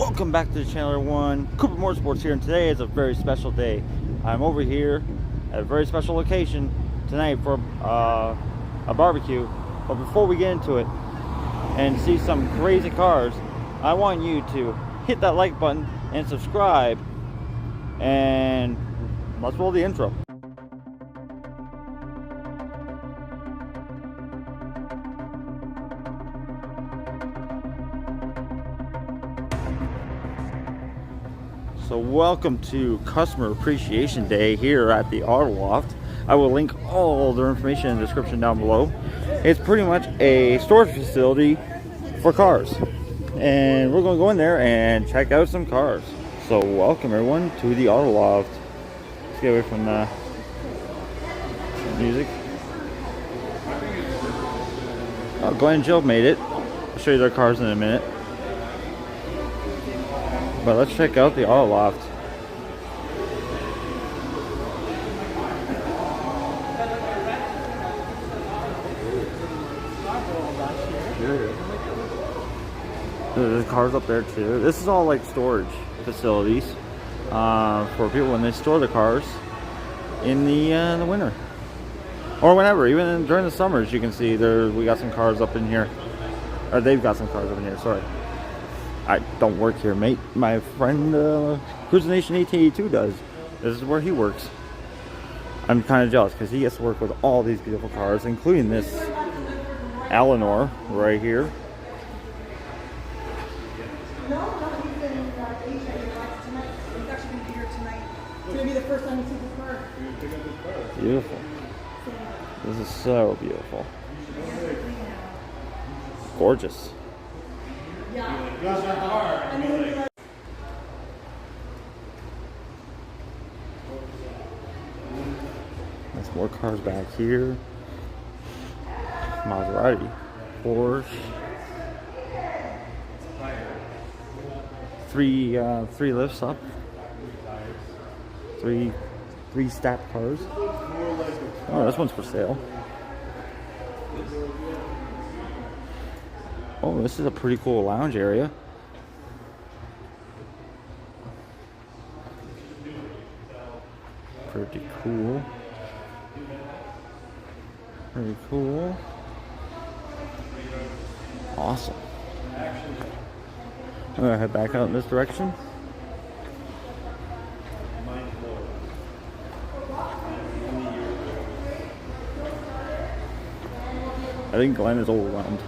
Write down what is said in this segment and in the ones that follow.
Welcome back to the channel, everyone. Cooper Motorsports here, and today is a very special day. I'm over here at a very special location tonight for a barbecue. But before we get into it and see some crazy cars, I want you to hit that like button and subscribe, and let's roll the intro. So welcome to Customer Appreciation Day here at the Autoloft. I will link all their information in the description down below. It's pretty much a storage facility for cars, and we're going to go in there and check out some cars. So welcome everyone to the Autoloft. Let's get away from the music. Oh, Glenn and Jill made it. I'll show you their cars in a minute. But let's check out the Autoloft. There's cars up there too. This is all like storage facilities for people when they store the cars in the winter or whenever, even during the summers. You can see there we got some cars up in here, or they've got some cars up in here. Sorry. I don't work here, mate. My friend Cruising Nation 1882 does. This is where he works. I'm kind of jealous because he gets to work with all these beautiful cars, including this Eleanor right here. No, he's in Asia. Tonight. He's actually going to be here tonight. It's going to be the first time he sees the car. Beautiful. This is so beautiful. Gorgeous. Yeah. There's more cars back here. Maserati, Porsche. Three lifts up. Three stacked cars. Oh, this one's for sale. Oh, this is a pretty cool lounge area. Pretty cool. Pretty cool. Awesome. I'm gonna head back out in this direction. I think Glenn is overwhelmed.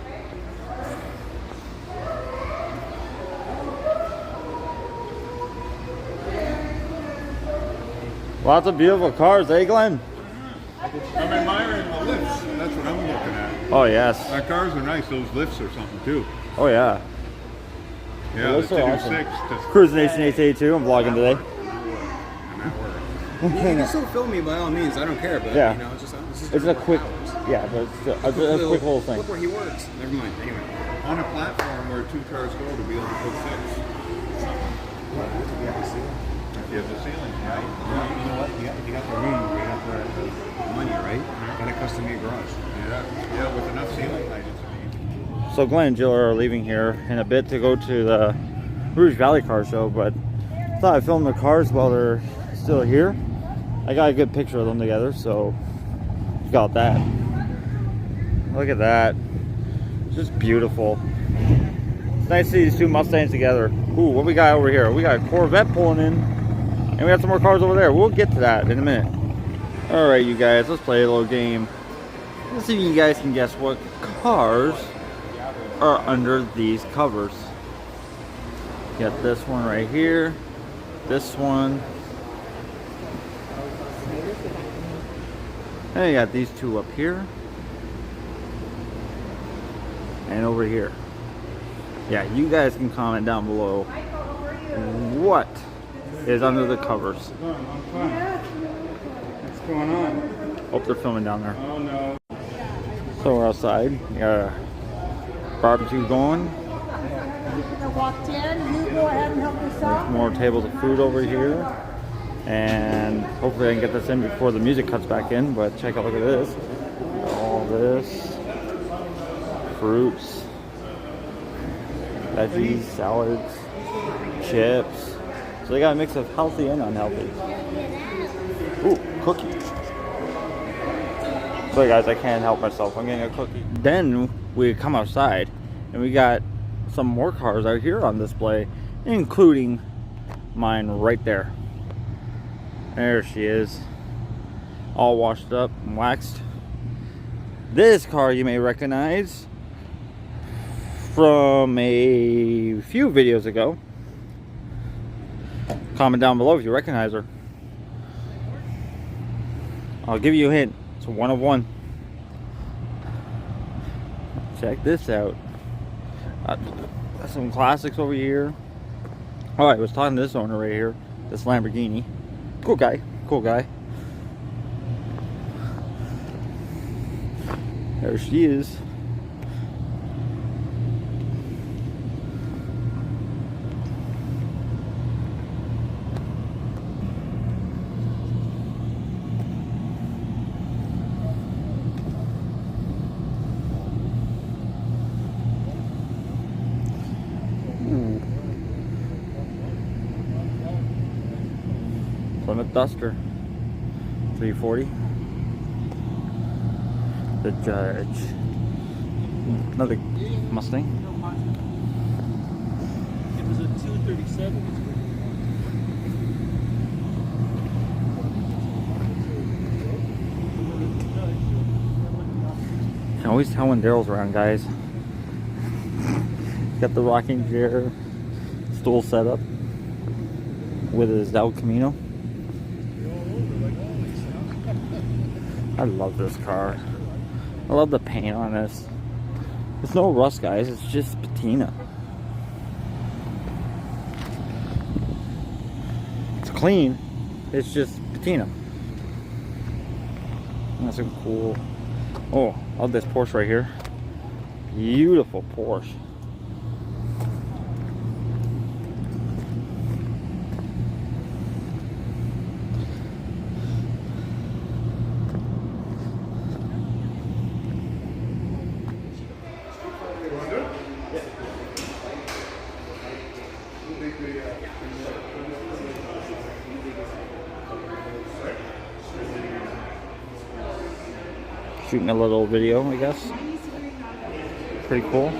Lots of beautiful cars, eh, Glenn? I'm admiring the lifts. That's what I'm looking at. Oh, yes. Our cars are nice. Those lifts or something, too. Oh, yeah. Yeah, Those the are awesome. 226. Cruising Nation 882, I'm vlogging today. You can still film me by all means. I don't care, but Yeah. you know, just It's a quick, yeah, but it's a quick little thing. Look where he works. Never mind. Anyway, On a platform where two cars go to be able to put six. If you have the ceiling, right? you know what? You got the room. You got the money, right? Got a custom-made garage. Yeah, with enough ceiling height, it's amazing. So Glenn and Jill are leaving here in a bit to go to the Rouge Valley Car Show, but I thought I'd film the cars while they're still here. I got a good picture of them together, so got that. Look at that. It's just beautiful. It's nice to see these two Mustangs together. Ooh, what we got over here? We got a Corvette pulling in, and we got some more cars over there. We'll get to that in a minute. Alright, you guys, let's play a little game. Let's see if you guys can guess what cars are under these covers. Got this one right here, this one, and you got these two up here and over here. Yeah, you guys can comment down below what is under the covers. What's going on? Hope they're filming down there. Oh no. So we're outside. You got a barbecue going. I walked in. You go ahead and help yourself. More tables of food over here. And hopefully I can get this in before the music cuts back in. But check out, look at this. All this. Fruits. Veggies, salads. chips. So they got a mix of healthy and unhealthy. Ooh, cookie. Sorry guys, I can't help myself. I'm getting a cookie. Then we come outside and we got some more cars out here on display, including mine right there. There she is. All washed up and waxed. This car you may recognize from a few videos ago. Comment down below if you recognize her. I'll give you a hint. It's a one of one. Check this out. Got some classics over here. Oh, I was talking to this owner right here. This Lamborghini. Cool guy. Cool guy. There she is. Plymouth Duster 340. The Judge. Another Mustang. It was a 237. I can always tell when Daryl's around, guys. Got the rocking chair, stool set up with his El Camino. I love this car. I love the paint on this. There's no rust, guys. It's just patina. It's clean. It's just patina. That's a cool. Oh, I love this Porsche right here. Beautiful Porsche. Shooting a little video, I guess. Pretty cool.